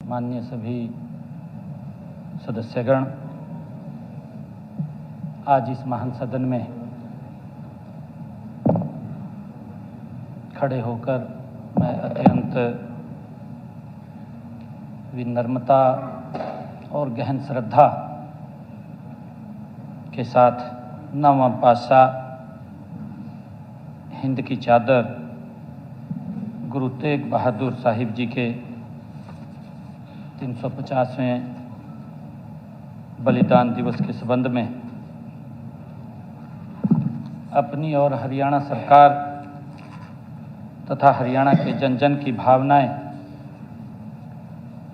माननीय सभी सदस्यगण, आज इस महान सदन में खड़े होकर मैं अत्यंत विनम्रता और गहन श्रद्धा के साथ नौवां पातशाह हिंद की चादर गुरु तेग बहादुर साहिब जी के 350वें बलिदान दिवस के संबंध में अपनी और हरियाणा सरकार तथा हरियाणा के जन जन की भावनाएं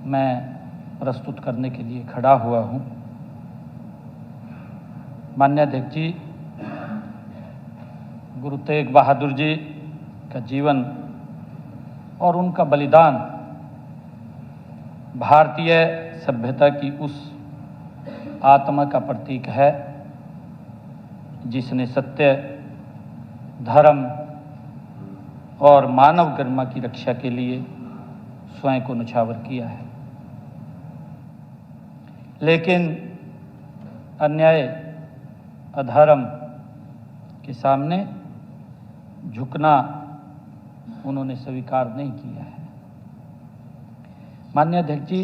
मैं प्रस्तुत करने के लिए खड़ा हुआ हूं। माननीय अध्यक्ष जी, गुरु तेग बहादुर जी का जीवन और उनका बलिदान भारतीय सभ्यता की उस आत्मा का प्रतीक है जिसने सत्य, धर्म और मानव गरिमा की रक्षा के लिए स्वयं को न्यौछावर किया है। लेकिन अन्याय, अधर्म के सामने झुकना उन्होंने स्वीकार नहीं किया है। माननीय अध्यक्ष जी,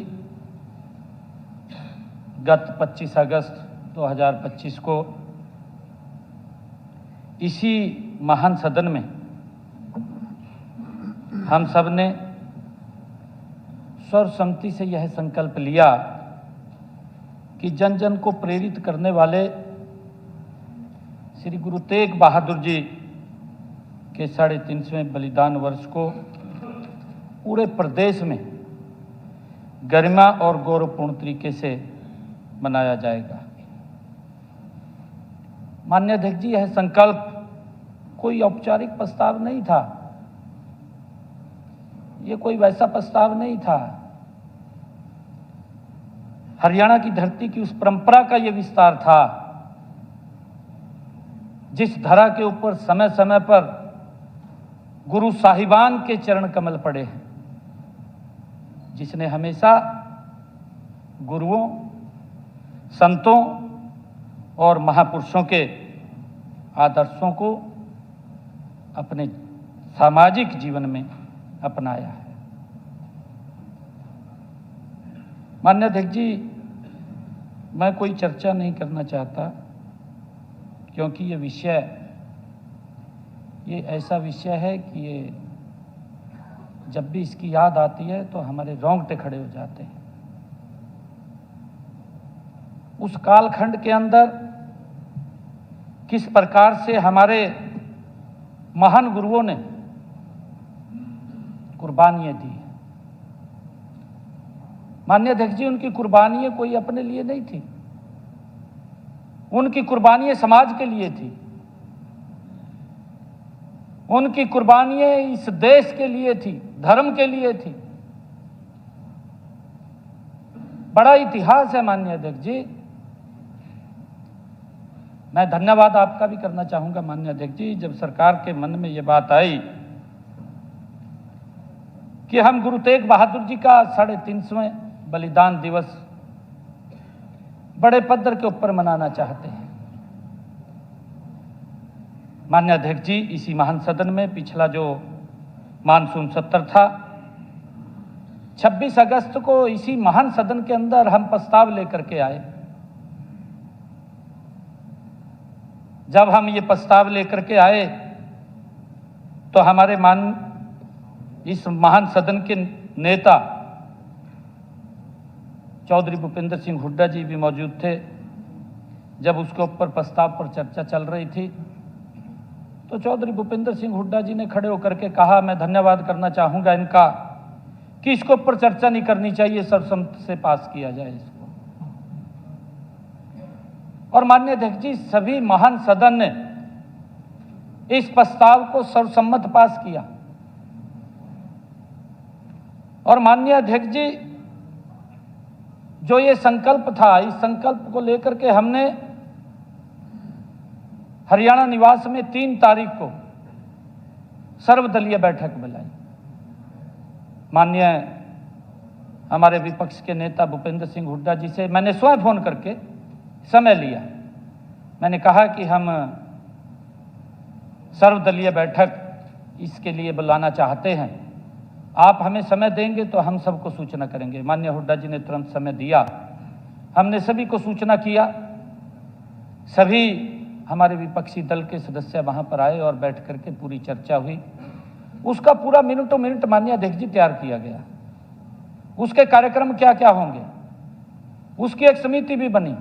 गत 25 अगस्त 2025 को इसी महान सदन में हम सब ने सर्वसम्मति से यह संकल्प लिया कि जन जन को प्रेरित करने वाले श्री गुरु तेग बहादुर जी के 350वें बलिदान वर्ष को पूरे प्रदेश में गरिमा और गौरवपूर्ण तरीके से मनाया जाएगा। माननीय अध्यक्ष जी, यह संकल्प कोई औपचारिक प्रस्ताव नहीं था, ये कोई वैसा प्रस्ताव नहीं था। हरियाणा की धरती की उस परंपरा का यह विस्तार था जिस धरा के ऊपर समय समय पर गुरु साहिबान के चरण कमल पड़े हैं, जिसने हमेशा गुरुओं, संतों और महापुरुषों के आदर्शों को अपने सामाजिक जीवन में अपनाया है। माननीय अध्यक्ष जी, मैं कोई चर्चा नहीं करना चाहता क्योंकि ये ऐसा विषय है कि ये जब भी इसकी याद आती है तो हमारे रोंगटे खड़े हो जाते हैं। उस कालखंड के अंदर किस प्रकार से हमारे महान गुरुओं ने कुर्बानियां दी। माननीय अध्यक्ष जी, उनकी कुर्बानियां कोई अपने लिए नहीं थी, उनकी कुर्बानियां समाज के लिए थी, उनकी कुर्बानियां इस देश के लिए थी, धर्म के लिए थी। बड़ा इतिहास है माननीय अध्यक्ष जी। मैं धन्यवाद आपका भी करना चाहूंगा माननीय अध्यक्ष जी, जब सरकार के मन में ये बात आई कि हम गुरु तेग बहादुर जी का 350वें बलिदान दिवस बड़े पद्धर के ऊपर मनाना चाहते हैं। माननीय अध्यक्ष जी, इसी महान सदन में पिछला जो मानसून सत्र था, 26 अगस्त को इसी महान सदन के अंदर हम प्रस्ताव लेकर के आए। जब हम ये प्रस्ताव लेकर के आए तो हमारे इस महान सदन के नेता चौधरी भूपेंद्र सिंह हुड्डा जी भी मौजूद थे। जब उसके ऊपर प्रस्ताव पर चर्चा चल रही थी तो चौधरी भूपेंद्र सिंह हुड्डा जी ने खड़े होकर के कहा, मैं धन्यवाद करना चाहूंगा इनका कि इसके ऊपर चर्चा नहीं करनी चाहिए, सर्वसम्मति से पास किया जाए इसको। और माननीय अध्यक्ष जी, सभी महान सदन ने इस प्रस्ताव को सर्वसम्मत पास किया। और माननीय अध्यक्ष जी, जो ये संकल्प था, इस संकल्प को लेकर के हमने हरियाणा निवास में 3 तारीख को सर्वदलीय बैठक बुलाई। माननीय हमारे विपक्ष के नेता भूपेंद्र सिंह हुड्डा जी से मैंने स्वयं फोन करके समय लिया। मैंने कहा कि हम सर्वदलीय बैठक इसके लिए बुलाना चाहते हैं, आप हमें समय देंगे तो हम सबको सूचना करेंगे। माननीय हुड्डा जी ने तुरंत समय दिया, हमने सभी को सूचना किया, सभी हमारे विपक्षी दल के सदस्य वहां पर आए और बैठ करके पूरी चर्चा हुई। उसका पूरा मिनटों मिनट माननीय अध्यक्ष जी तैयार किया गया, उसके कार्यक्रम क्या क्या होंगे, उसकी एक समिति भी बनी।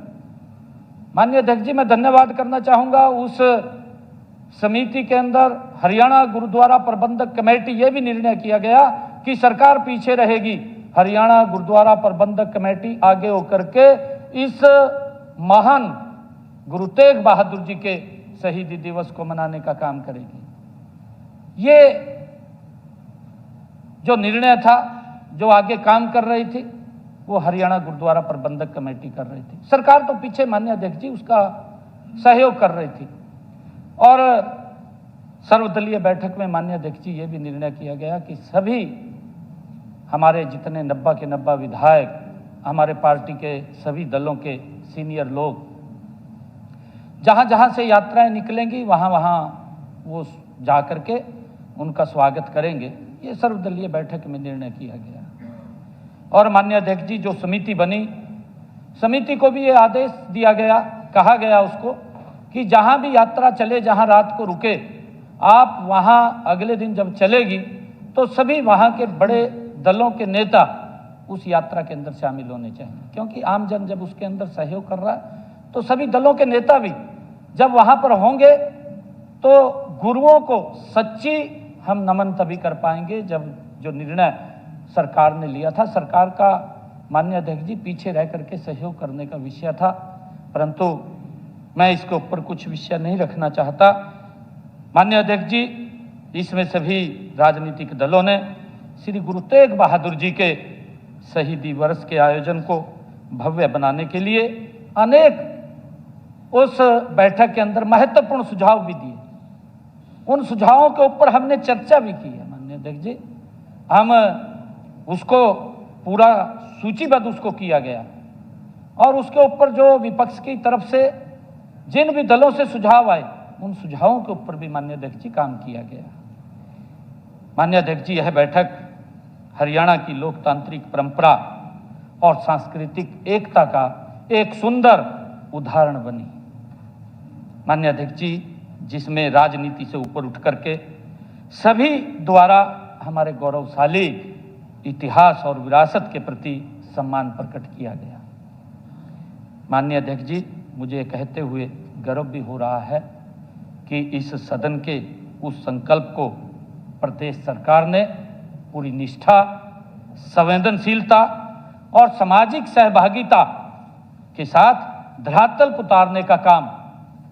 माननीय अध्यक्ष जी, मैं धन्यवाद करना चाहूंगा उस समिति के अंदर हरियाणा गुरुद्वारा प्रबंधक कमेटी, यह भी निर्णय किया गया कि सरकार पीछे रहेगी, हरियाणा गुरुद्वारा प्रबंधक कमेटी आगे होकर के इस महान गुरु तेग बहादुर जी के शहीदी दिवस को मनाने का काम करेगी। ये जो निर्णय था, जो आगे काम कर रही थी, वो हरियाणा गुरुद्वारा प्रबंधक कमेटी कर रही थी। सरकार तो पीछे माननीय अध्यक्ष जी उसका सहयोग कर रही थी। और सर्वदलीय बैठक में माननीय अध्यक्ष जी ये भी निर्णय किया गया कि सभी हमारे जितने 90 के 90 विधायक, हमारे पार्टी के सभी दलों के सीनियर लोग जहां जहां से यात्राएं निकलेंगी वहां वहां वो जा करके उनका स्वागत करेंगे। ये सर्वदलीय बैठक में निर्णय किया गया। और माननीय अध्यक्ष जी, जो समिति बनी, समिति को भी ये आदेश दिया गया, कहा गया उसको कि जहां भी यात्रा चले, जहां रात को रुके, आप वहां अगले दिन जब चलेगी तो सभी वहां के बड़े दलों के नेता उस यात्रा के अंदर शामिल होने चाहिए, क्योंकि आमजन जब उसके अंदर सहयोग कर रहा है तो सभी दलों के नेता भी जब वहां पर होंगे तो गुरुओं को सच्ची हम नमन तभी कर पाएंगे जब जो निर्णय सरकार ने लिया था, सरकार का माननीय अध्यक्ष जी पीछे रह करके सहयोग करने का विषय था, परंतु मैं इसके ऊपर कुछ विषय नहीं रखना चाहता। माननीय अध्यक्ष जी, इसमें सभी राजनीतिक दलों ने श्री गुरु तेग बहादुर जी के शहीदी वर्ष के आयोजन को भव्य बनाने के लिए अनेक उस बैठक के अंदर महत्वपूर्ण सुझाव भी दिए। उन सुझावों के ऊपर हमने चर्चा भी की है। माननीय अध्यक्ष जी, हम उसको पूरा सूचीबद्ध उसको किया गया और उसके ऊपर जो विपक्ष की तरफ से जिन भी दलों से सुझाव आए, उन सुझावों के ऊपर भी माननीय अध्यक्ष जी काम किया गया। माननीय अध्यक्ष जी, यह बैठक हरियाणा की लोकतांत्रिक परंपरा और सांस्कृतिक एकता का एक सुंदर उदाहरण बनी। माननीय अध्यक्ष जी, जिसमें राजनीति से ऊपर उठ करके सभी द्वारा हमारे गौरवशाली इतिहास और विरासत के प्रति सम्मान प्रकट किया गया। माननीय अध्यक्ष जी, मुझे कहते हुए गर्व भी हो रहा है कि इस सदन के उस संकल्प को प्रदेश सरकार ने पूरी निष्ठा, संवेदनशीलता और सामाजिक सहभागिता के साथ धरातल पर उतारने का काम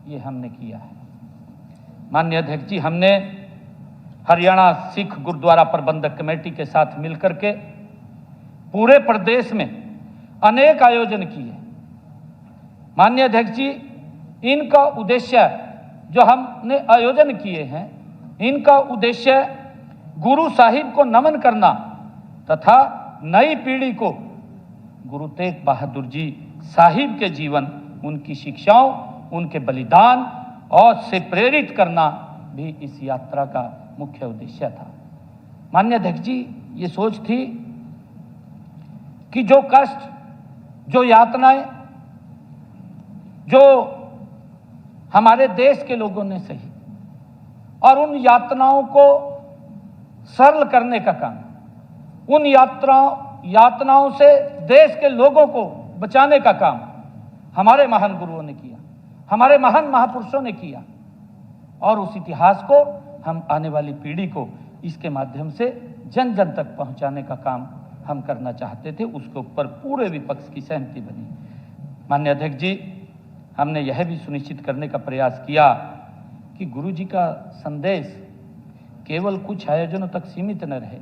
ये हमने किया है। माननीय अध्यक्ष जी, हमने हरियाणा सिख गुरुद्वारा प्रबंधक कमेटी के साथ मिलकर के पूरे प्रदेश में अनेक आयोजन किए। माननीय अध्यक्ष जी, इनका उद्देश्य जो हमने आयोजन किए हैं, इनका उद्देश्य गुरु साहिब को नमन करना तथा नई पीढ़ी को गुरु तेग बहादुर जी साहिब के जीवन, उनकी शिक्षाओं, उनके बलिदान और से प्रेरित करना भी इस यात्रा का मुख्य उद्देश्य था। माननीय अध्यक्ष जी, ये सोच थी कि जो कष्ट, जो यातनाएं जो हमारे देश के लोगों ने सही, और उन यातनाओं को सरल करने का काम, उन यातनाओं से देश के लोगों को बचाने का काम हमारे महान गुरुओं ने किया, हमारे महान महापुरुषों ने किया। और उस इतिहास को हम आने वाली पीढ़ी को इसके माध्यम से जन जन तक पहुंचाने का काम हम करना चाहते थे। उसके ऊपर पूरे विपक्ष की सहमति बनी। माननीय अध्यक्ष जी, हमने यह भी सुनिश्चित करने का प्रयास किया कि गुरु जी का संदेश केवल कुछ आयोजनों तक सीमित न रहे।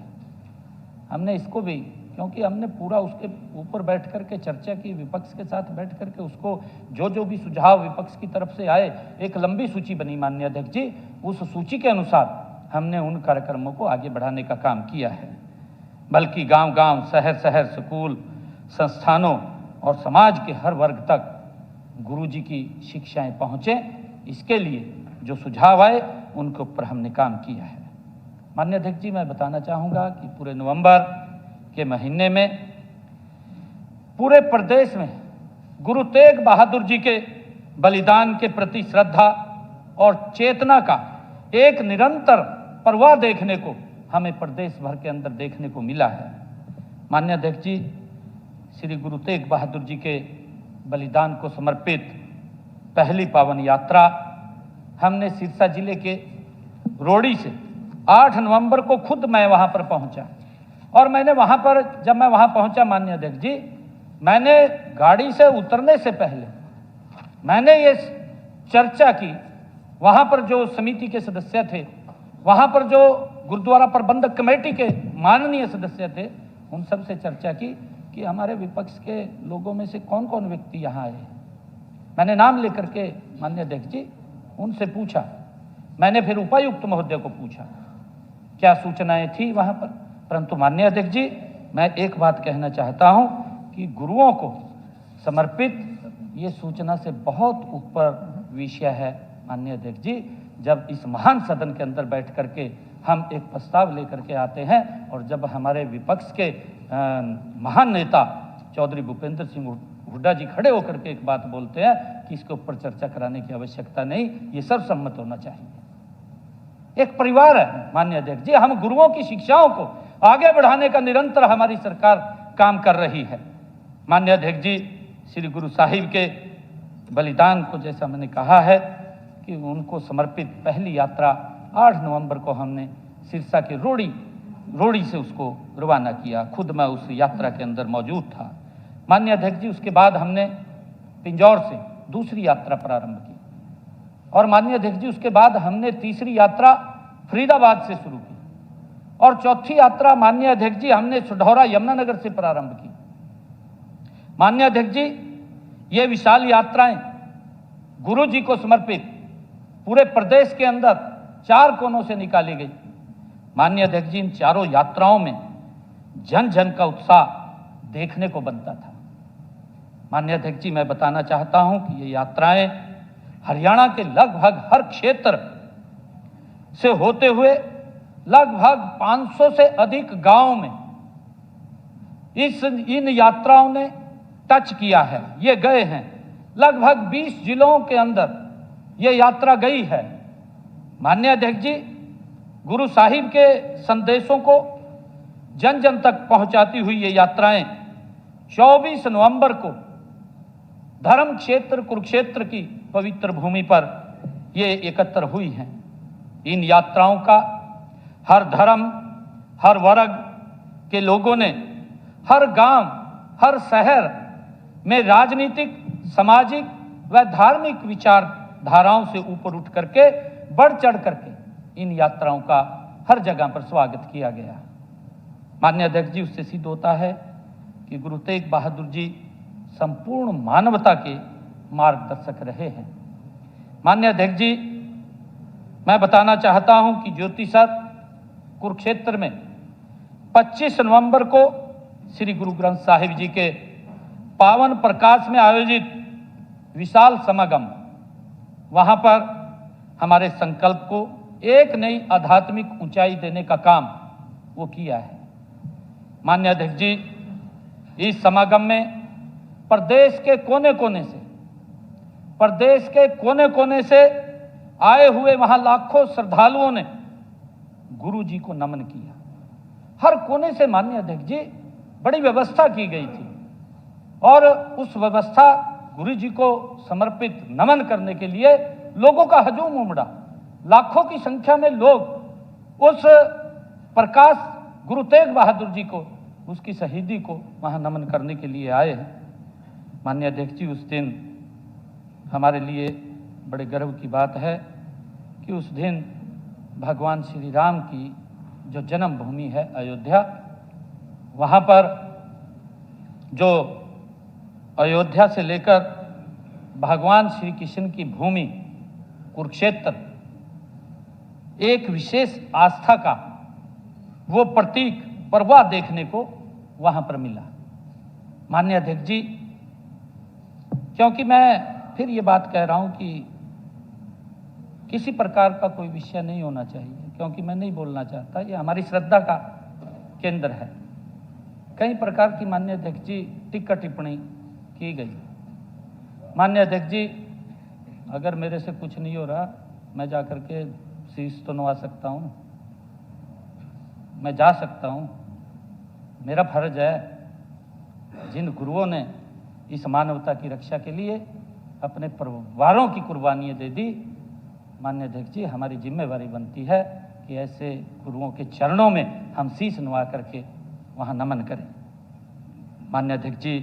हमने इसको भी, क्योंकि हमने पूरा उसके ऊपर बैठ करके चर्चा की, विपक्ष के साथ बैठ करके उसको जो भी सुझाव विपक्ष की तरफ से आए, एक लंबी सूची बनी। माननीय अध्यक्ष जी, उस सूची के अनुसार हमने उन कार्यक्रमों को आगे बढ़ाने का काम किया है। बल्कि गांव-गांव, शहर-शहर, स्कूल, संस्थानों और समाज के हर वर्ग तक गुरुजी की शिक्षाएं पहुँचे, इसके लिए जो सुझाव आए उनके ऊपर हमने काम किया है। माननीय अध्यक्ष जी, मैं बताना चाहूँगा कि पूरे नवंबर के महीने में पूरे प्रदेश में गुरु तेग बहादुर जी के बलिदान के प्रति श्रद्धा और चेतना का एक निरंतर प्रवाह देखने को हमें प्रदेश भर के अंदर देखने को मिला है। माननीय अध्यक्ष जी, श्री गुरु तेग बहादुर जी के बलिदान को समर्पित पहली पावन यात्रा हमने सिरसा जिले के रोड़ी से 8 नवंबर को खुद मैं वहां पर पहुंचा और मैंने वहां पर, जब मैं वहां पहुंचा माननीय अध्यक्ष जी, मैंने गाड़ी से उतरने से पहले मैंने ये चर्चा की, वहां पर जो समिति के सदस्य थे, वहां पर जो गुरुद्वारा प्रबंधक कमेटी के माननीय सदस्य थे, उन सब से चर्चा की कि हमारे विपक्ष के लोगों में से कौन कौन व्यक्ति यहाँ आए। मैंने नाम लेकर के माननीय अध्यक्ष जी उनसे पूछा। मैंने फिर उपायुक्त महोदय को पूछा क्या सूचनाएं थी वहां पर। परंतु माननीय अध्यक्ष जी, मैं एक बात कहना चाहता हूं कि गुरुओं को समर्पित ये सूचना से बहुत ऊपर विषय है। माननीय अध्यक्ष जी, जब इस महान सदन के अंदर बैठ करके हम एक प्रस्ताव लेकर के आते हैं और जब हमारे विपक्ष के महान नेता चौधरी भूपेंद्र सिंह हुड्डा जी खड़े होकर के एक बात बोलते हैं कि इसके ऊपर चर्चा कराने की आवश्यकता नहीं, ये सर्वसम्मत होना चाहिए। एक परिवार है माननीय अध्यक्ष जी, हम गुरुओं की शिक्षाओं को आगे बढ़ाने का निरंतर हमारी सरकार काम कर रही है। माननीय अध्यक्ष जी, श्री गुरु साहिब के बलिदान को जैसा मैंने कहा है कि उनको समर्पित पहली यात्रा 8 नवंबर को हमने सिरसा के रोड़ी से उसको रवाना किया। खुद मैं उस यात्रा के अंदर मौजूद था। माननीय अध्यक्ष जी, उसके बाद हमने पिंजौर से दूसरी यात्रा प्रारंभ की और माननीय अध्यक्ष जी उसके बाद हमने तीसरी यात्रा फरीदाबाद से शुरू की और चौथी यात्रा माननीय अध्यक्ष जी हमने सुढौरा यमुनानगर से प्रारंभ की। माननीय अध्यक्ष जी, ये विशाल यात्राएं गुरु जी को समर्पित पूरे प्रदेश के अंदर 4 कोनों से निकाली गई। माननीय अध्यक्ष जी, इन चारों यात्राओं में जन जन का उत्साह देखने को बनता था। माननीय अध्यक्ष जी, मैं बताना चाहता हूं कि ये यात्राएं हरियाणा के लगभग हर क्षेत्र से होते हुए लगभग 500 से अधिक गांवों में इन यात्राओं ने टच किया है, ये गए हैं। लगभग 20 जिलों के अंदर ये यात्रा गई है। माननीय अध्यक्ष जी, गुरु साहिब के संदेशों को जन जन तक पहुंचाती हुई ये यात्राएं 24 नवंबर को धर्म क्षेत्र कुरुक्षेत्र की पवित्र भूमि पर ये एकत्र हुई हैं। इन यात्राओं का हर धर्म, हर वर्ग के लोगों ने हर गांव, हर शहर में राजनीतिक, सामाजिक व धार्मिक विचारधाराओं से ऊपर उठ करके, बढ़ चढ़ करके इन यात्राओं का हर जगह पर स्वागत किया गया। माननीय अध्यक्ष जी, उससे सिद्ध होता है कि गुरु तेग बहादुर जी संपूर्ण मानवता के मार्गदर्शक रहे हैं। माननीय अध्यक्ष जी, मैं बताना चाहता हूं कि ज्योति सर कुरुक्षेत्र में 25 नवंबर को श्री गुरु ग्रंथ साहिब जी के पावन प्रकाश में आयोजित विशाल समागम, वहां पर हमारे संकल्प को एक नई आध्यात्मिक ऊंचाई देने का काम वो किया है। माननीय अध्यक्ष जी, इस समागम में प्रदेश के कोने कोने से आए हुए वहां लाखों श्रद्धालुओं ने गुरु जी को नमन किया। हर कोने से माननीय अध्यक्ष जी बड़ी व्यवस्था की गई थी और उस व्यवस्था गुरु जी को समर्पित नमन करने के लिए लोगों का हजूम उमड़ा। लाखों की संख्या में लोग उस प्रकाश गुरु तेग बहादुर जी को, उसकी शहीदी को वहां नमन करने के लिए आए हैं। माननीय अध्यक्ष जी, उस दिन हमारे लिए बड़े गर्व की बात है कि उस दिन भगवान श्री राम की जो जन्मभूमि है अयोध्या, वहाँ पर जो अयोध्या से लेकर भगवान श्री कृष्ण की भूमि कुरुक्षेत्र, एक विशेष आस्था का वो प्रतीक परवाह देखने को वहां पर मिला। माननीय अध्यक्ष जी, क्योंकि मैं फिर ये बात कह रहा हूं कि किसी प्रकार का कोई विषय नहीं होना चाहिए, क्योंकि मैं नहीं बोलना चाहता, ये हमारी श्रद्धा का केंद्र है। कई प्रकार की माननीय अध्यक्ष जी टीका टिप्पणी की गई। माननीय अध्यक्ष जी, अगर मेरे से कुछ नहीं हो रहा, मैं जाकर के शीश तो नवा सकता हूं, मैं जा सकता हूं। मेरा फर्ज है, जिन गुरुओं ने इस मानवता की रक्षा के लिए अपने परिवारों की कुर्बानियां दे दी, माननीय अध्यक्ष जी, हमारी जिम्मेवारी बनती है कि ऐसे गुरुओं के चरणों में हम शीश नवा करके वहां नमन करें। माननीय अध्यक्ष जी,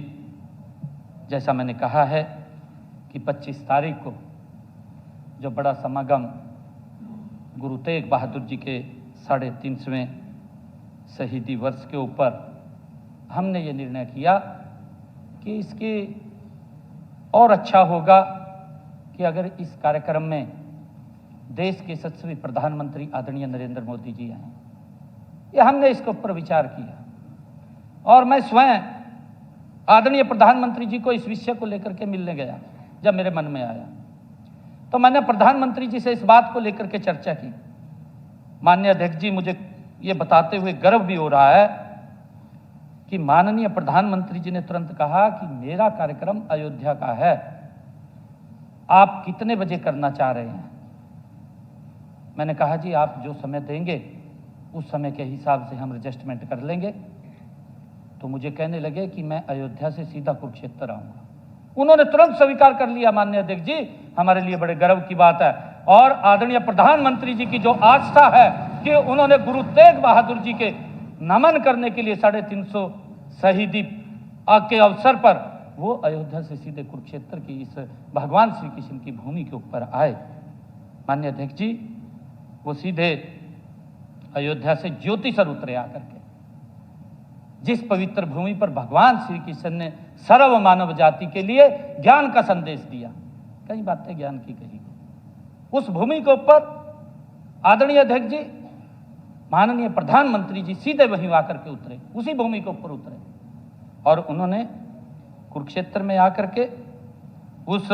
जैसा मैंने कहा है कि 25 तारीख को जो बड़ा समागम गुरु तेग बहादुर जी के 350वें शहीदी वर्ष के ऊपर हमने ये निर्णय किया कि इसके और अच्छा होगा कि अगर इस कार्यक्रम में देश के यशस्वी प्रधानमंत्री आदरणीय नरेंद्र मोदी जी आए। ये हमने इसके ऊपर विचार किया और मैं स्वयं आदरणीय प्रधानमंत्री जी को इस विषय को लेकर के मिलने गया। जब मेरे मन में आया तो मैंने प्रधानमंत्री जी से इस बात को लेकर के चर्चा की। माननीय अध्यक्ष जी, मुझे ये बताते हुए गर्व भी हो रहा है कि माननीय प्रधानमंत्री जी ने तुरंत कहा कि मेरा कार्यक्रम अयोध्या का है, आप कितने बजे करना चाह रहे हैं। मैंने कहा, जी आप जो समय देंगे उस समय के हिसाब से हम एडजस्टमेंट कर लेंगे। तो मुझे कहने लगे कि मैं अयोध्या से सीधा कुरुक्षेत्र आऊंगा। उन्होंने तुरंत स्वीकार कर लिया। माननीय अध्यक्ष जी, हमारे लिए बड़े गर्व की बात है। और आदरणीय प्रधानमंत्री जी की जो आस्था है कि उन्होंने गुरु तेग बहादुर जी के नमन करने के लिए 350 शहीदी के अवसर पर वो अयोध्या से सीधे कुरुक्षेत्र की इस भगवान श्री कृष्ण की भूमि के ऊपर आए। माननीय अध्यक्ष जी, वो सीधे अयोध्या से ज्योतिसर उतरे आकर के, जिस पवित्र भूमि पर भगवान श्री कृष्ण ने सर्व मानव जाति के लिए ज्ञान का संदेश दिया। कई बातें ज्ञान की कही, उस भूमि के ऊपर आदरणीय अध्यक्ष जी, माननीय प्रधानमंत्री जी सीधे वहीं आकर के उतरे, उसी भूमि के ऊपर उतरे और उन्होंने कुरुक्षेत्र में आकर के उस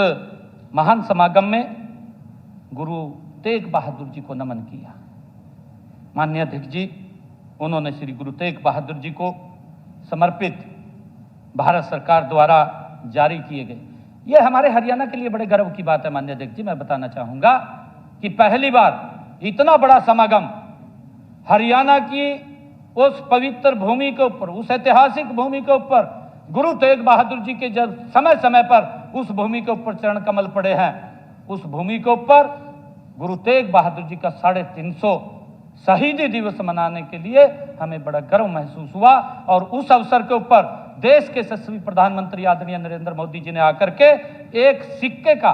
महान समागम में गुरु तेग बहादुर जी को नमन किया। माननीय अध्यक्ष जी, उन्होंने श्री गुरु तेग बहादुर जी को समर्पित भारत सरकार द्वारा जारी किए गए, ये हमारे हरियाणा के लिए बड़े गर्व की बात है। माननीय अध्यक्ष जी, मैं बताना चाहूंगा कि पहली बार इतना बड़ा समागम हरियाणा की उस पवित्र भूमि के ऊपर, उस ऐतिहासिक भूमि के ऊपर, गुरु तेग बहादुर जी के जब समय समय पर उस भूमि के ऊपर चरण कमल पड़े हैं, उस भूमि के ऊपर गुरु तेग बहादुर जी का 350 शहीदी दिवस मनाने के लिए हमें बड़ा गर्व महसूस हुआ। और उस अवसर के ऊपर देश के यशस्वी प्रधानमंत्री आदरणीय नरेंद्र मोदी जी ने आकर के एक सिक्के का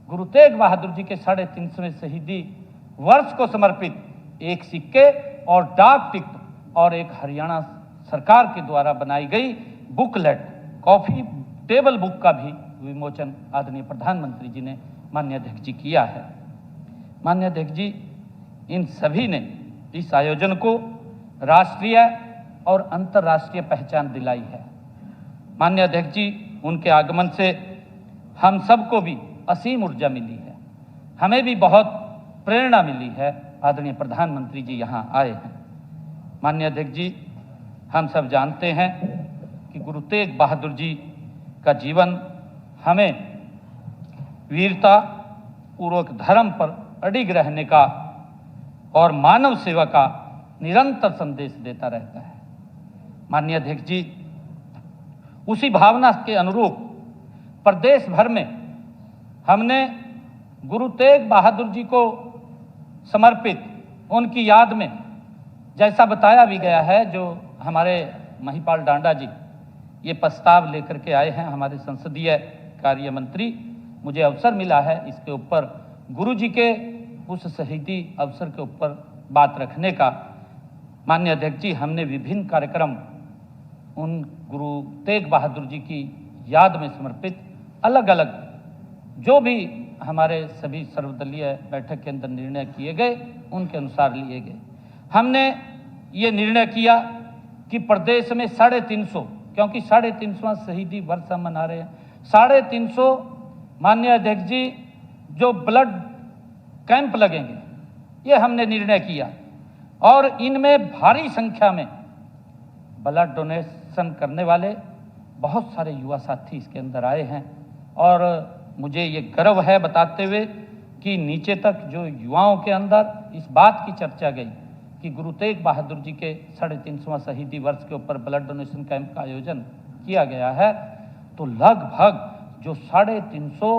गुरु तेग बहादुर जी के 350वें शहीदी वर्ष को समर्पित एक सिक्के और डाक टिकट और एक हरियाणा सरकार के द्वारा बनाई गई बुकलेट, कॉफी टेबल बुक का भी विमोचन आदरणीय प्रधानमंत्री जी ने माननीय अध्यक्ष जी किया है। माननीय अध्यक्ष जी, इन सभी ने इस आयोजन को राष्ट्रीय और अंतर्राष्ट्रीय पहचान दिलाई है। माननीय अध्यक्ष जी, उनके आगमन से हम सबको भी असीम ऊर्जा मिली है, हमें भी बहुत प्रेरणा मिली है। आदरणीय प्रधानमंत्री जी यहाँ आए हैं। माननीय अध्यक्ष जी, हम सब जानते हैं कि गुरु तेग बहादुर जी का जीवन हमें वीरता पूर्वक धर्म पर अडिग रहने का और मानव सेवा का निरंतर संदेश देता रहता है। माननीय अध्यक्ष जी, उसी भावना के अनुरूप प्रदेश भर में हमने गुरु तेग बहादुर जी को समर्पित उनकी याद में, जैसा बताया भी गया है, जो हमारे महिपाल डांडा जी ये प्रस्ताव लेकर के आए हैं, हमारे संसदीय कार्य मंत्री, मुझे अवसर मिला है इसके ऊपर गुरु जी के उस शहीदी अवसर के ऊपर बात रखने का। माननीय अध्यक्ष जी, हमने विभिन्न कार्यक्रम उन गुरु तेग बहादुर जी की याद में समर्पित अलग अलग जो भी हमारे सभी सर्वदलीय बैठक के अंदर निर्णय किए गए उनके अनुसार लिए गए। हमने ये निर्णय किया कि प्रदेश में 350, क्योंकि 350वां शहीदी वर्ष हम मना रहे हैं, 350 माननीय अध्यक्ष जी जो ब्लड कैंप लगेंगे, ये हमने निर्णय किया और इनमें भारी संख्या में ब्लड डोनेशन करने वाले बहुत सारे युवा साथी इसके अंदर आए हैं। और मुझे ये गर्व है बताते हुए कि नीचे तक जो युवाओं के अंदर इस बात की चर्चा गई कि गुरु तेग बहादुर जी के 350वां शहीदी वर्ष के ऊपर ब्लड डोनेशन कैंप का आयोजन किया गया है, तो लगभग जो 350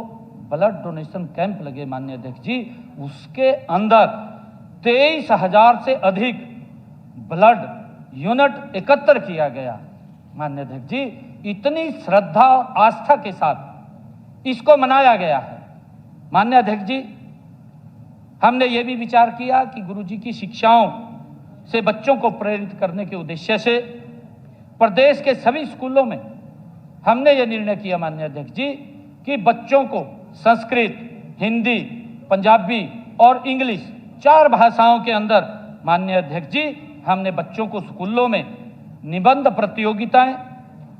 ब्लड डोनेशन कैंप लगे माननीय अध्यक्ष जी, उसके अंदर 23,000 से अधिक ब्लड यूनिट एकत्र किया गया। माननीय अध्यक्ष जी, इतनी श्रद्धा और आस्था के साथ इसको मनाया गया है। माननीय अध्यक्ष जी, हमने ये भी विचार किया कि गुरु जी की शिक्षाओं से बच्चों को प्रेरित करने के उद्देश्य से प्रदेश के सभी स्कूलों में हमने ये निर्णय किया माननीय अध्यक्ष जी कि बच्चों को संस्कृत, हिंदी, पंजाबी और इंग्लिश 4 भाषाओं के अंदर माननीय अध्यक्ष जी हमने बच्चों को स्कूलों में निबंध प्रतियोगिताएं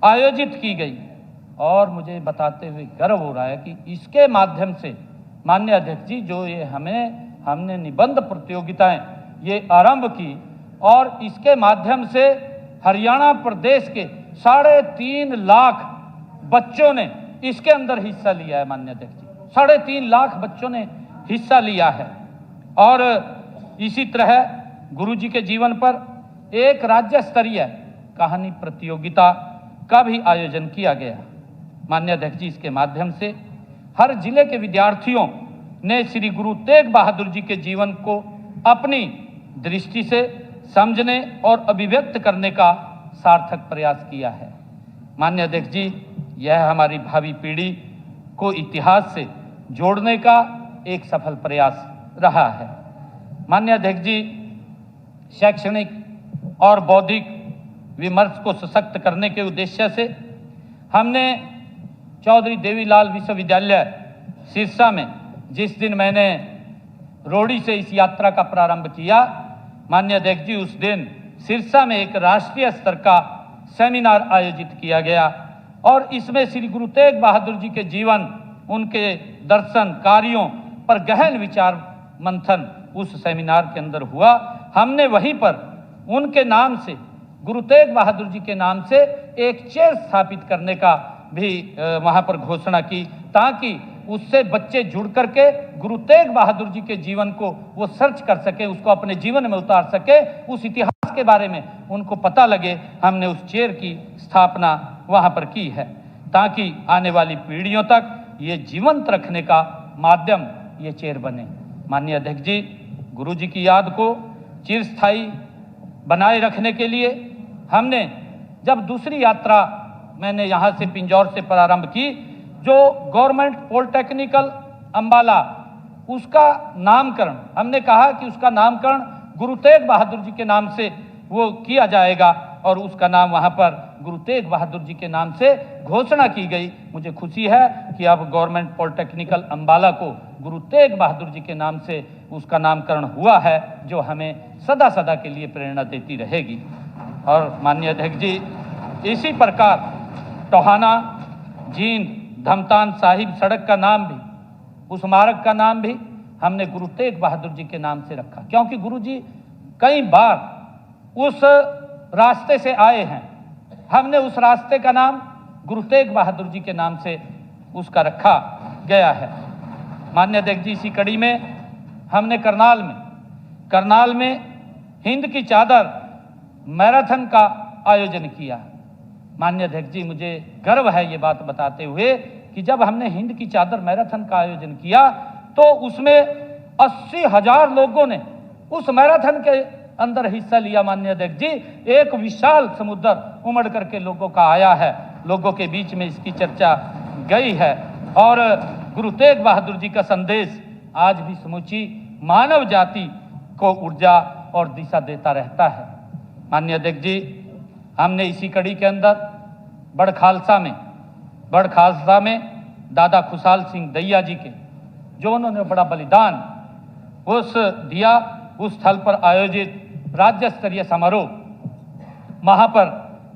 आयोजित की गई। और मुझे बताते हुए गर्व हो रहा है कि इसके माध्यम से माननीय अध्यक्ष जी जो ये हमने निबंध प्रतियोगिताएं ये आरंभ की और इसके माध्यम से हरियाणा प्रदेश के 3.5 लाख बच्चों ने इसके अंदर हिस्सा लिया है। माननीय अध्यक्ष जी, 3.5 लाख बच्चों ने हिस्सा लिया है। और इसी तरह गुरु जी के जीवन पर एक राज्य स्तरीय कहानी प्रतियोगिता का भी आयोजन किया गया। माननीय अध्यक्ष जी, इसके माध्यम से हर जिले के विद्यार्थियों ने श्री गुरु तेग बहादुर जी के जीवन को अपनी दृष्टि से समझने और अभिव्यक्त करने का सार्थक प्रयास किया है। माननीय अध्यक्ष जी, यह हमारी भावी पीढ़ी को इतिहास से जोड़ने का एक सफल प्रयास रहा है। माननीय अध्यक्ष जी, शैक्षणिक और बौद्धिक विमर्श को सशक्त करने के उद्देश्य से हमने चौधरी देवीलाल विश्वविद्यालय सिरसा में जिस दिन मैंने रोड़ी से इस यात्रा का प्रारंभ किया, माननीय अध्यक्ष जी, उस दिन सिरसा में एक राष्ट्रीय स्तर का सेमिनार आयोजित किया गया और इसमें श्री गुरु तेग बहादुर जी के जीवन, उनके दर्शन कार्यों पर गहन विचार मंथन उस सेमिनार के अंदर हुआ। हमने वहीं पर उनके नाम से, गुरु तेग बहादुर जी के नाम से एक चेयर स्थापित करने का भी वहां पर घोषणा की, ताकि उससे बच्चे जुड़ करके गुरु तेग बहादुर जी के जीवन को वो सर्च कर सके, उसको अपने जीवन में उतार सके, उस इतिहास के बारे में उनको पता लगे। हमने उस चेयर की स्थापना वहां पर की है ताकि आने वाली पीढ़ियों तक ये जीवंत रखने का माध्यम ये चेयर बने। माननीय अध्यक्ष जी, गुरु जी की याद को चिरस्थायी बनाए रखने के लिए हमने जब दूसरी यात्रा मैंने यहाँ से पिंजौर से प्रारंभ की, जो गवर्नमेंट पॉलिटेक्निकल अंबाला, उसका नामकरण हमने कहा कि उसका नामकरण गुरु तेग बहादुर जी के नाम से वो किया जाएगा और उसका नाम वहाँ पर गुरु तेग बहादुर जी के नाम से घोषणा की गई। मुझे खुशी है कि अब गवर्नमेंट पॉलिटेक्निकल अंबाला को गुरु तेग बहादुर जी के नाम से उसका नामकरण हुआ है, जो हमें सदा सदा के लिए प्रेरणा देती रहेगी। और माननीय अध्यक्ष जी, इसी प्रकार टोहाना, जींद, धमतान साहिब सड़क का नाम भी, उस मार्ग का नाम भी हमने गुरु तेग बहादुर जी के नाम से रखा, क्योंकि गुरु जी कई बार उस रास्ते से आए हैं। हमने उस रास्ते का नाम गुरु तेग बहादुर जी के नाम से उसका रखा गया है। माननीय अध्यक्ष जी, इसी कड़ी में हमने करनाल में हिंद की चादर मैराथन का आयोजन किया। माननीय अध्यक्ष जी, मुझे गर्व है ये बात बताते हुए कि जब हमने हिंद की चादर मैराथन का आयोजन किया तो उसमें 80,000 लोगों ने उस मैराथन के अंदर हिस्सा लिया। माननीय अध्यक्ष जी, एक विशाल समुद्र उमड़ करके लोगों का आया है, लोगों के बीच में इसकी चर्चा गई है और गुरु तेग बहादुर जी का संदेश आज भी समूची मानव जाति को ऊर्जा और दिशा देता रहता है। माननीय अध्यक्ष जी, हमने इसी कड़ी के अंदर बड़खालसा में दादा खुशहाल सिंह दैया जी के, जो उन्होंने बड़ा बलिदान दिया, उस स्थल पर आयोजित राज्य स्तरीय समारोह वहाँ पर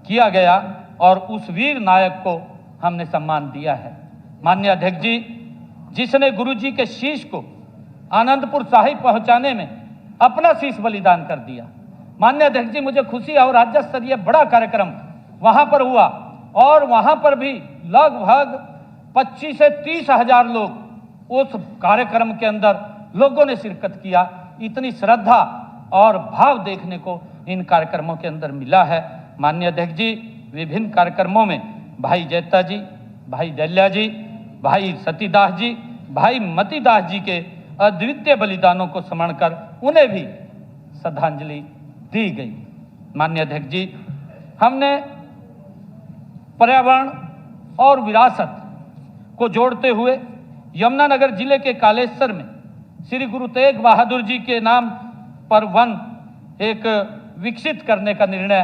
किया गया और उस वीर नायक को हमने सम्मान दिया है। माननीय अध्यक्ष जी, जिसने गुरु जी के शीश को आनंदपुर साहिब पहुंचाने में अपना शीश बलिदान कर दिया। माननीय अध्यक्ष जी, मुझे खुशी है और राज्य स्तरीय बड़ा कार्यक्रम वहां पर हुआ और वहां पर भी लगभग 25 से 30 हजार लोग उस कार्यक्रम के अंदर लोगों ने शिरकत किया। इतनी श्रद्धा और भाव देखने को इन कार्यक्रमों के अंदर मिला है। माननीय अध्यक्ष जी, विभिन्न कार्यक्रमों में भाई जैता जी, भाई दल्या जी, भाई सतीदास जी, भाई मतीदास जी के अद्वितीय बलिदानों को स्मरण कर उन्हें भी श्रद्धांजलि दी गई। माननीय अध्यक्ष जी, हमने पर्यावरण और विरासत को जोड़ते हुए यमुनानगर जिले के कालेश्वर में श्री गुरु तेग बहादुर जी के नाम पर वन एक विकसित करने का निर्णय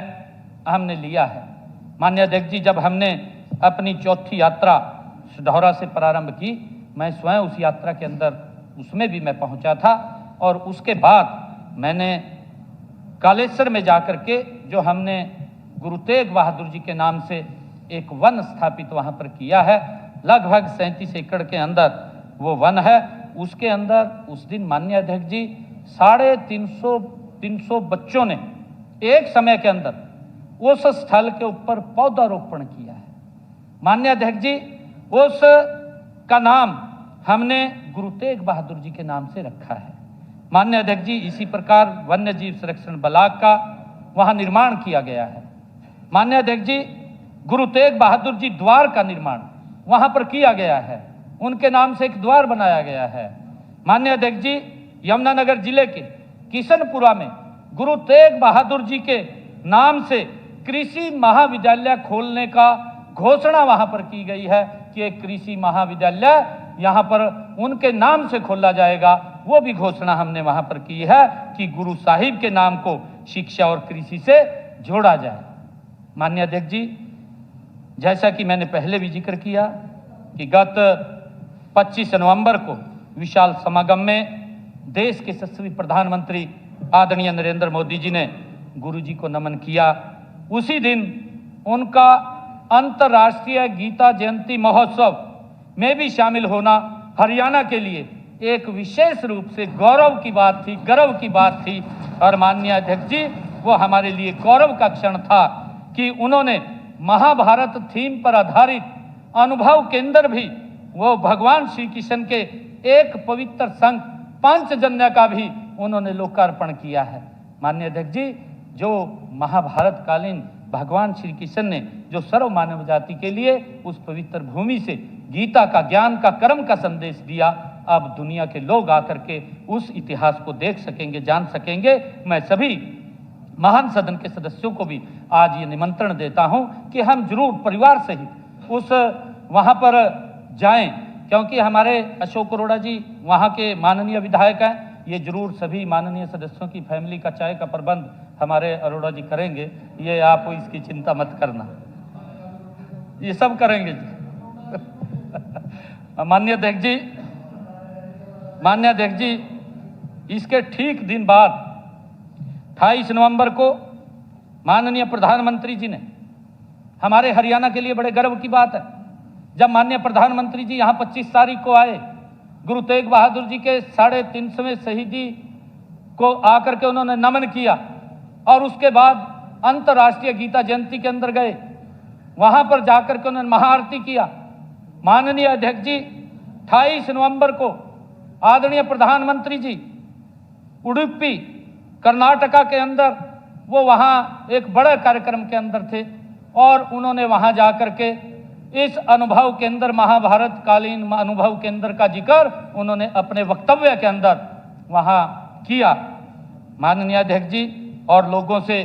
हमने लिया है। माननीय अध्यक्ष जी, जब हमने अपनी चौथी यात्रा सिढौरा से प्रारंभ की, मैं स्वयं उस यात्रा के अंदर उसमें भी मैं पहुंचा था और उसके बाद मैंने कालेश्वर में जाकर के जो हमने गुरु तेग बहादुर जी के नाम से एक वन स्थापित वहां पर किया है, लगभग 37 एकड़ के अंदर वो वन है। उसके अंदर उस दिन माननीय अध्यक्ष जी 350 बच्चों ने एक समय के अंदर उस स्थल के ऊपर पौधारोपण किया है। माननीय अध्यक्ष जी, उस का नाम हमने गुरु तेग बहादुर जी के नाम से रखा है। माननीय अध्यक्ष जी, इसी प्रकार वन्य जीव संरक्षण ब्लॉक का वहां निर्माण किया गया है। माननीय अध्यक्ष जी, गुरु तेग बहादुर जी द्वार का निर्माण वहां पर किया गया है, उनके नाम से एक द्वार बनाया गया है। माननीय अध्यक्ष जी, यमुनानगर जिले के किशनपुरा में गुरु तेग बहादुर जी के नाम से कृषि महाविद्यालय खोलने का घोषणा वहां पर की गई है कि एक कृषि महाविद्यालय यहां पर उनके नाम से खोला जाएगा। वो भी घोषणा हमने वहां पर की है कि गुरु साहिब के नाम को शिक्षा और कृषि से जोड़ा जाए। माननीय अध्यक्ष जी, जैसा कि मैंने पहले भी जिक्र किया कि गत 25 नवंबर को विशाल समागम में देश के यशस्वी प्रधानमंत्री आदरणीय नरेंद्र मोदी जी ने गुरु जी को नमन किया। उसी दिन उनका अंतर्राष्ट्रीय गीता जयंती महोत्सव में भी शामिल होना हरियाणा के लिए एक विशेष रूप से गौरव की बात थी, गर्व की बात थी। और माननीय अध्यक्ष जी, वो हमारे लिए गौरव का क्षण था कि उन्होंने महाभारत थीम पर आधारित अनुभव केंद्र भी वो भगवान श्री कृष्ण के एक पवित्र संघ पांचजन्य का भी उन्होंने लोकार्पण किया है। माननीय अध्यक्ष जी, जो महाभारत कालीन भगवान श्री कृष्ण ने जो सर्व मानव जाति के लिए उस पवित्र भूमि से गीता का, ज्ञान का, कर्म का संदेश दिया, अब दुनिया के लोग आकर के उस इतिहास को देख सकेंगे, जान सकेंगे। मैं सभी महान सदन के सदस्यों को भी आज ये निमंत्रण देता हूं कि हम जरूर परिवार सहित उस वहां पर जाएं, क्योंकि हमारे अशोक अरोड़ा जी वहां के माननीय विधायक हैं। ये जरूर सभी माननीय सदस्यों की फैमिली का चाय का प्रबंध हमारे अरोड़ा जी करेंगे, ये आप इसकी चिंता मत करना, ये सब करेंगे जी। माननीय अध्यक्ष जी, इसके ठीक दिन बाद 28 नवंबर को माननीय प्रधानमंत्री जी ने, हमारे हरियाणा के लिए बड़े गर्व की बात है, जब माननीय प्रधानमंत्री जी यहाँ 25 तारीख को आए, गुरु तेग बहादुर जी के 350वें शहीदी को आकर के उन्होंने नमन किया और उसके बाद अंतर्राष्ट्रीय गीता जयंती के अंदर गए, वहां पर जाकर के उन्होंने महाआरती किया। माननीय अध्यक्ष जी, 28 नवंबर को आदरणीय प्रधानमंत्री जी उडुपी कर्नाटका के अंदर वो वहां एक बड़े कार्यक्रम के अंदर थे और उन्होंने वहां जाकर के इस अनुभव केंद्र, महाभारत कालीन अनुभव केंद्र का जिक्र उन्होंने अपने वक्तव्य के अंदर वहां किया। माननीय अध्यक्ष जी, और लोगों से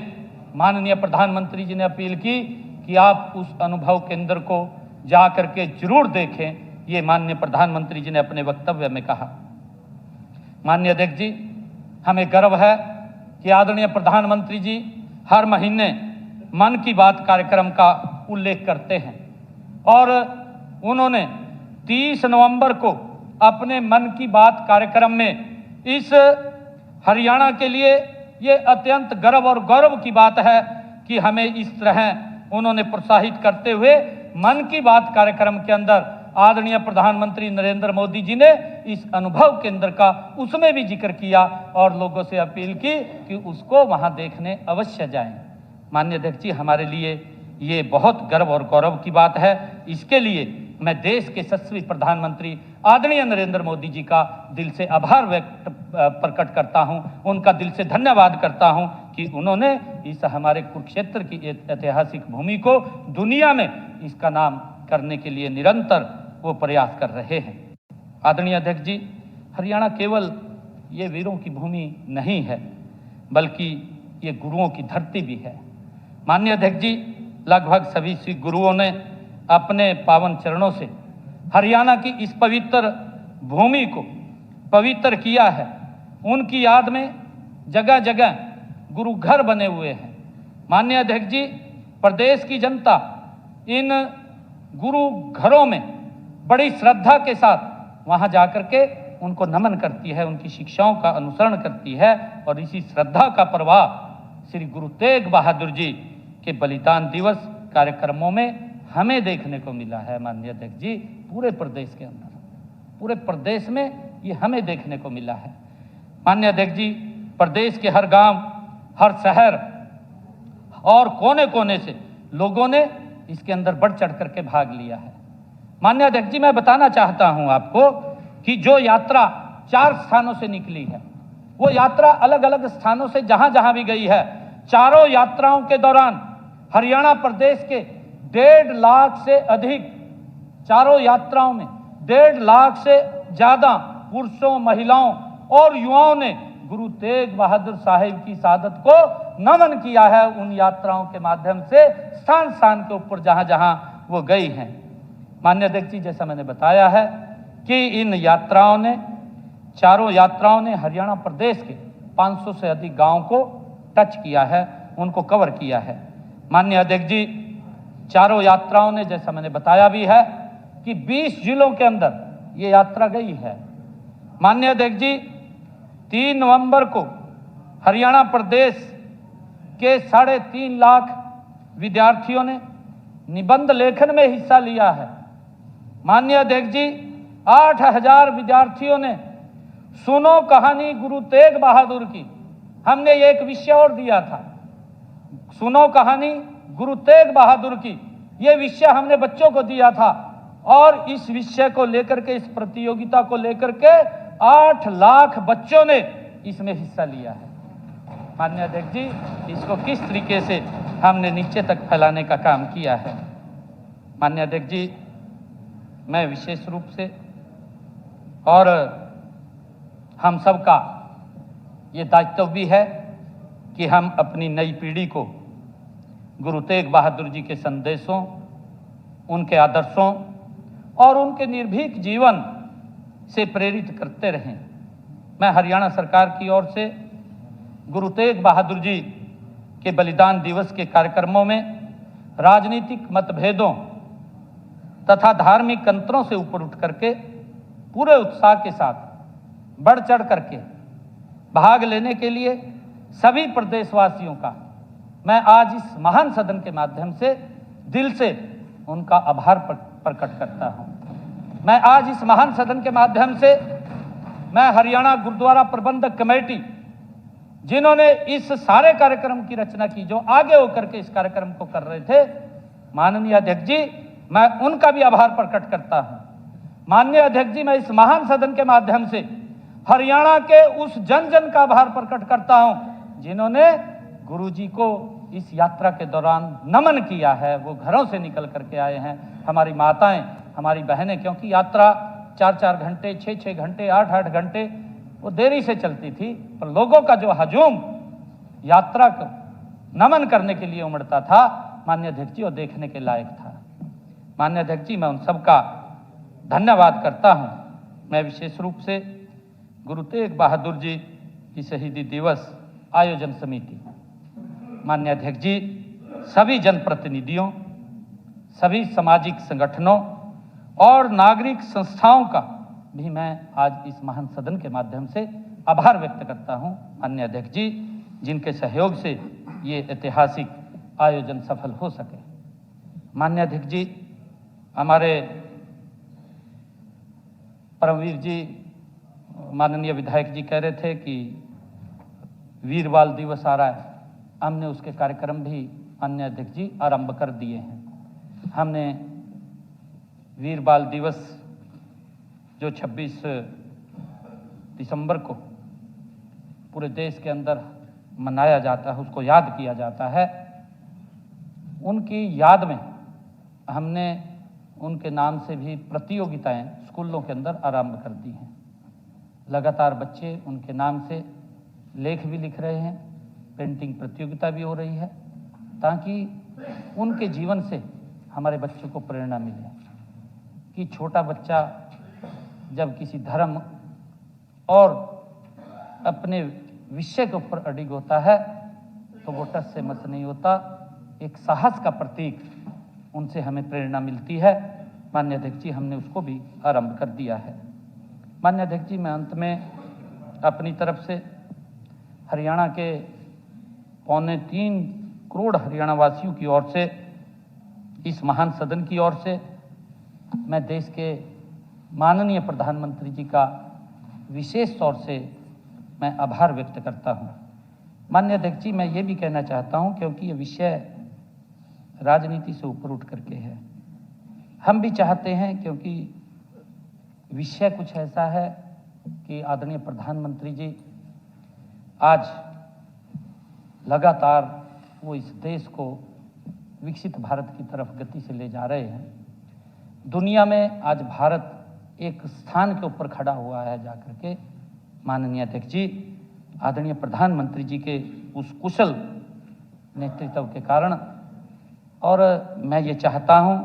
माननीय प्रधानमंत्री जी ने अपील की कि आप उस अनुभव केंद्र को जाकर के जरूर देखें, ये माननीय प्रधानमंत्री जी ने अपने वक्तव्य में कहा। माननीय अध्यक्ष जी, हमें गर्व है कि आदरणीय प्रधानमंत्री जी हर महीने मन की बात कार्यक्रम का उल्लेख करते हैं और उन्होंने 30 नवंबर को अपने मन की बात कार्यक्रम में इस हरियाणा के लिए ये अत्यंत गर्व और गौरव की बात है कि हमें इस तरह उन्होंने प्रोत्साहित करते हुए मन की बात कार्यक्रम के अंदर आदरणीय प्रधानमंत्री नरेंद्र मोदी जी ने इस अनुभव केंद्र का उसमें भी जिक्र किया और लोगों से अपील की कि उसको वहां देखने अवश्य जाएं। माननीय अध्यक्ष जी, हमारे लिए ये बहुत गर्व और गौरव की बात है। इसके लिए मैं देश के यशस्वी प्रधानमंत्री आदरणीय नरेंद्र मोदी जी का दिल से आभार प्रकट करता हूं, उनका दिल से धन्यवाद करता हूं कि उन्होंने इस हमारे कुरुक्षेत्र की ऐतिहासिक भूमि को दुनिया में इसका नाम करने के लिए निरंतर वो प्रयास कर रहे हैं। आदरणीय अध्यक्ष जी, हरियाणा केवल ये वीरों की भूमि नहीं है, बल्कि ये गुरुओं की धरती भी है। माननीय अध्यक्ष जी, लगभग सभी सिख गुरुओं ने अपने पावन चरणों से हरियाणा की इस पवित्र भूमि को पवित्र किया है। उनकी याद में जगह जगह गुरु घर बने हुए हैं। माननीय अध्यक्ष जी, प्रदेश की जनता इन गुरु घरों में बड़ी श्रद्धा के साथ वहां जाकर के उनको नमन करती है, उनकी शिक्षाओं का अनुसरण करती है और इसी श्रद्धा का प्रभाव श्री गुरु तेग बहादुर जी के बलिदान दिवस कार्यक्रमों में हमें देखने को मिला है। माननीय अध्यक्ष जी, पूरे प्रदेश के अंदर, पूरे प्रदेश में ये हमें देखने को मिला है। माननीय अध्यक्ष जी, प्रदेश के हर गांव, हर शहर और कोने कोने से लोगों ने इसके अंदर बढ़ चढ़ करके भाग लिया है। माननीय अध्यक्ष जी, मैं बताना चाहता हूं आपको कि जो यात्रा 4 स्थानों से निकली है, वो यात्रा अलग अलग स्थानों से जहां जहां भी गई है, चारों यात्राओं के दौरान हरियाणा प्रदेश के 1.5 लाख से अधिक, चारों यात्राओं में 1.5 लाख से ज्यादा पुरुषों, महिलाओं और युवाओं ने गुरु तेग बहादुर साहिब की शहादत को नमन किया है। उन यात्राओं के माध्यम से स्थान स्थान के ऊपर जहां जहां वो गई हैं। माननीय अध्यक्ष जी, जैसा मैंने बताया है कि इन यात्राओं ने, चारों यात्राओं ने हरियाणा प्रदेश के 500 से अधिक गांवों को टच किया है, उनको कवर किया है। माननीय अध्यक्ष जी, चारों यात्राओं ने, जैसा मैंने बताया भी है कि 20 जिलों के अंदर ये यात्रा गई है। माननीय अध्यक्ष जी, 3 नवंबर को हरियाणा प्रदेश के 3.5 लाख विद्यार्थियों ने निबंध लेखन में हिस्सा लिया है। माननीय अध्यक्ष जी, 8000 विद्यार्थियों ने सुनो कहानी गुरु तेग बहादुर की, हमने ये एक विषय और दिया था, सुनो कहानी गुरु तेग बहादुर की, ये विषय हमने बच्चों को दिया था और इस विषय को लेकर के, इस प्रतियोगिता को लेकर के 8 लाख बच्चों ने इसमें हिस्सा लिया है। माननीय अध्यक्ष जी, इसको किस तरीके से हमने नीचे तक फैलाने का काम किया है। माननीय अध्यक्ष जी, मैं विशेष रूप से और हम सबका ये दायित्व भी है कि हम अपनी नई पीढ़ी को गुरु तेग बहादुर जी के संदेशों, उनके आदर्शों और उनके निर्भीक जीवन से प्रेरित करते रहें। मैं हरियाणा सरकार की ओर से गुरु तेग बहादुर जी के बलिदान दिवस के कार्यक्रमों में राजनीतिक मतभेदों तथा धार्मिक अंतरों से ऊपर उठ करके पूरे उत्साह के साथ बढ़ चढ़ करके भाग लेने के लिए सभी प्रदेशवासियों का मैं आज इस महान सदन के माध्यम से दिल से उनका आभार प्रकट करता हूं। मैं आज इस महान सदन के माध्यम से मैं हरियाणा गुरुद्वारा प्रबंधक कमेटी, जिन्होंने इस सारे कार्यक्रम की रचना की, जो आगे होकर के इस कार्यक्रम को कर रहे थे, माननीय अध्यक्ष जी, मैं उनका भी आभार प्रकट करता हूं। माननीय अध्यक्ष जी, मैं इस महान सदन के माध्यम से हरियाणा के उस जन जन का आभार प्रकट करता हूं जिन्होंने गुरुजी को इस यात्रा के दौरान नमन किया है। वो घरों से निकल करके आए हैं, हमारी माताएं, हमारी बहनें, क्योंकि यात्रा 4-4 घंटे, 6-6 घंटे, 8-8 घंटे वो देरी से चलती थी, पर लोगों का जो हजूम यात्रा को नमन करने के लिए उमड़ता था, माननीय अध्यक्ष जी, वो देखने के लायक था। माननीय अध्यक्ष जी, मैं उन सबका धन्यवाद करता हूं। मैं विशेष रूप से गुरु तेग बहादुर जी की शहीदी दिवस आयोजन समिति, माननीय अध्यक्ष जी, सभी जनप्रतिनिधियों, सभी सामाजिक संगठनों और नागरिक संस्थाओं का भी मैं आज इस महान सदन के माध्यम से आभार व्यक्त करता हूं। माननीय अध्यक्ष जी, जिनके सहयोग से ये ऐतिहासिक आयोजन सफल हो सके। माननीय अध्यक्ष जी, हमारे परमवीर जी, माननीय विधायक जी कह रहे थे कि वीर बाल दिवस आ रहा है, हमने उसके कार्यक्रम भी माननीय अध्यक्ष जी आरंभ कर दिए हैं। हमने वीर बाल दिवस जो 26 दिसंबर को पूरे देश के अंदर मनाया जाता है, उसको याद किया जाता है, उनकी याद में हमने उनके नाम से भी प्रतियोगिताएं स्कूलों के अंदर आरंभ कर दी हैं। लगातार बच्चे उनके नाम से लेख भी लिख रहे हैं, पेंटिंग प्रतियोगिता भी हो रही है, ताकि उनके जीवन से हमारे बच्चों को प्रेरणा मिले कि छोटा बच्चा जब किसी धर्म और अपने विषय के ऊपर अडिग होता है तो वो टस से मस नहीं होता, एक साहस का प्रतीक उनसे हमें प्रेरणा मिलती है। माननीय अध्यक्ष जी, हमने उसको भी आरंभ कर दिया है। माननीय अध्यक्ष जी, मैं अंत में अपनी तरफ से हरियाणा के 2.25 करोड़ हरियाणा वासियों की ओर से, इस महान सदन की ओर से, मैं देश के माननीय प्रधानमंत्री जी का विशेष तौर से मैं आभार व्यक्त करता हूं। माननीय अध्यक्ष जी, मैं ये भी कहना चाहता हूं, क्योंकि ये विषय राजनीति से ऊपर उठ करके है, हम भी चाहते हैं, क्योंकि विषय कुछ ऐसा है कि आदरणीय प्रधानमंत्री जी आज लगातार वो इस देश को विकसित भारत की तरफ गति से ले जा रहे हैं। दुनिया में आज भारत एक स्थान के ऊपर खड़ा हुआ है जाकर के। माननीय अध्यक्ष जी, आदरणीय प्रधानमंत्री जी के उस कुशल नेतृत्व के कारण, और मैं ये चाहता हूं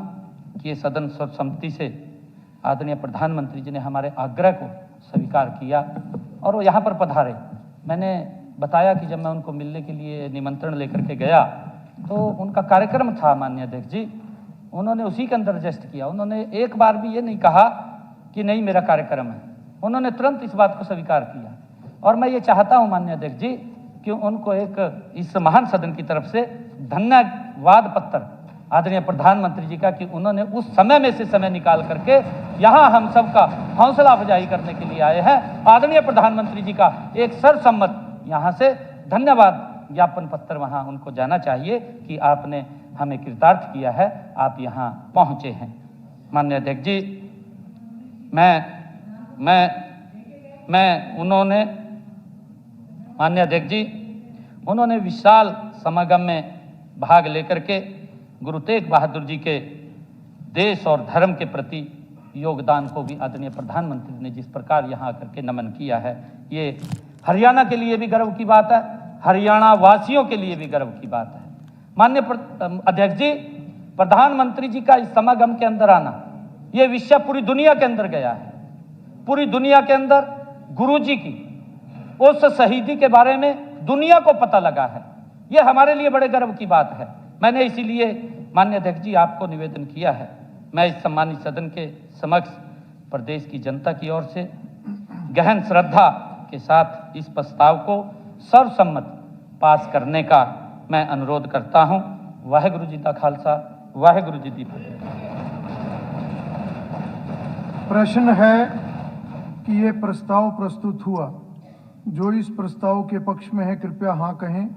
कि ये सदन सर्वसम्मति से आदरणीय प्रधानमंत्री जी ने हमारे आग्रह को स्वीकार किया और वो यहाँ पर पधारे। मैंने बताया कि जब मैं उनको मिलने के लिए निमंत्रण लेकर के गया तो उनका कार्यक्रम था माननीय अध्यक्ष जी, उन्होंने उसी के अंदर एडजस्ट किया। उन्होंने एक बार भी ये नहीं कहा कि नहीं मेरा कार्यक्रम है, उन्होंने तुरंत इस बात को स्वीकार किया। और मैं ये चाहता हूं माननीय अध्यक्ष जी कि उनको एक इस महान सदन की तरफ से धन्यवाद पत्र आदरणीय प्रधानमंत्री जी का, कि उन्होंने उस समय में से समय निकाल करके यहाँ हम सबका हौसला अफजाई करने के लिए आए हैं। आदरणीय प्रधानमंत्री जी का एक सर्वसम्मत यहाँ से धन्यवाद ज्ञापन पत्र वहाँ उनको जाना चाहिए कि आपने हमें कृतार्थ किया है, आप यहाँ पहुँचे हैं। माननीय अध्यक्ष जी, उन्होंने माननीय अध्यक्ष जी, उन्होंने विशाल समागम में भाग लेकर के गुरु तेग बहादुर जी के देश और धर्म के प्रति योगदान को भी आदरणीय प्रधानमंत्री ने जिस प्रकार यहाँ आकर के नमन किया है, ये हरियाणा के लिए भी गर्व की बात है, हरियाणा वासियों के लिए भी गर्व की बात है। माननीय अध्यक्ष जी, प्रधानमंत्री जी का इस समागम के अंदर आना, ये विषय पूरी दुनिया के अंदर गया है। पूरी दुनिया के अंदर गुरु जी की उस शहीदी के बारे में दुनिया को पता लगा है, ये हमारे लिए बड़े गर्व की बात है। मैंने इसीलिए माननीय अध्यक्ष जी आपको निवेदन किया है, मैं इस सम्मानित सदन के समक्ष प्रदेश की जनता की ओर से गहन श्रद्धा के साथ इस प्रस्ताव को सर्वसम्मत पास करने का मैं अनुरोध करता हूं। वाहेगुरु जी का खालसा, वाहेगुरु जी की फतेह। प्रश्न है कि ये प्रस्ताव प्रस्तुत हुआ, जो इस प्रस्ताव के पक्ष में है कृपया हाँ कहें,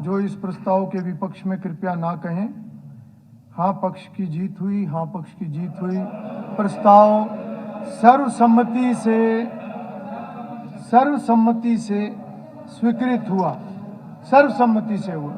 जो इस प्रस्ताव के विपक्ष में कृपया ना कहें। हाँ पक्ष की जीत हुई, हाँ पक्ष की जीत हुई। प्रस्ताव सर्वसम्मति से स्वीकृत हुआ, सर्वसम्मति से हुआ।